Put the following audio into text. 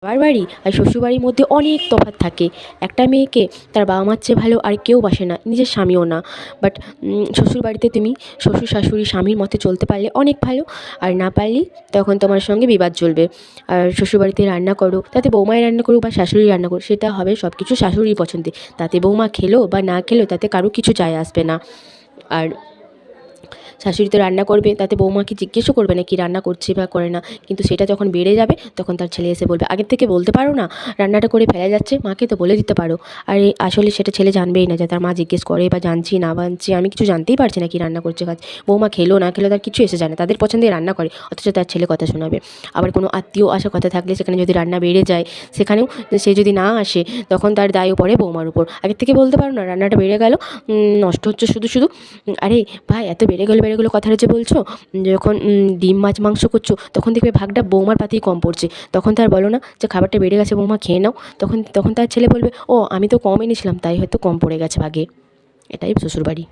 বাবার বাড়ি আর শ্বশুরবাড়ির মধ্যে অনেক তফাৎ থাকে। একটা মেয়েকে তার বাবা মার চেয়ে ভালো আর কেউ বাসে না, নিজের স্বামীও না। বাট শ্বশুরবাড়িতে তুমি শ্বশুর শাশুড়ি স্বামীর মতে চলতে পারলে অনেক ভালো, আর না পারলে তখন তোমার সঙ্গে বিবাদ চলবে। আর শ্বশুরবাড়িতে রান্না করো, তাতে বৌমাই রান্না করুক বা শাশুড়ি রান্না করুক, সেটা হবে সব কিছু শাশুড়ির পছন্দে। তাতে বৌমা খেলো বা না খেলো তাতে কারো কিছু যায় আসবে না। আর শাশুড়ি তো রান্না করবে, তাতে বৌমাকে জিজ্ঞেসও করবে না কি রান্না করছে বা করে না। কিন্তু সেটা যখন বেড়ে যাবে তখন তার ছেলে এসে বলবে, আগের থেকে বলতে পারো না রান্নাটা করে ফেলা যাচ্ছে, মাকে তো বলে দিতে পারো। আর আসলে সেটা ছেলে জানবেই না, যে তার মা জিজ্ঞেস করে বা জানছি না জানছি, আমি কিছু জানতেই পারছি না কি রান্না করছে কাজ। বৌমা খেলো না খেলো তার কিছু এসে যায় না, তাদের পছন্দে রান্না করে, অথচ তার ছেলে কথা শোনাবে। আবার কোনো আত্মীয় আসার কথা থাকলে সেখানে যদি রান্না বেড়ে যায়, সেখানেও সে যদি না আসে তখন তার দায়ও পড়ে বৌমার উপর। আগের থেকে বলতে পারো না রান্নাটা বেড়ে গেল, নষ্ট হচ্ছে শুধু শুধু। আরে ভাই, এত বেড়ে গেলো কথাটা যে বলছো, যখন ডিম মাছ মাংস করছো তখন দেখবে ভাগটা বৌমার পাতেই কম পড়ছে, তখন তার বলো না যে খাবারটা বেড়ে গেছে বৌমা খেয়ে নাও। তখন তার ছেলে বলবে, ও আমি তো কম এনেছিলাম তাই হয়তো কম পড়ে গেছে ভাগে। এটাই শ্বশুরবাড়ি।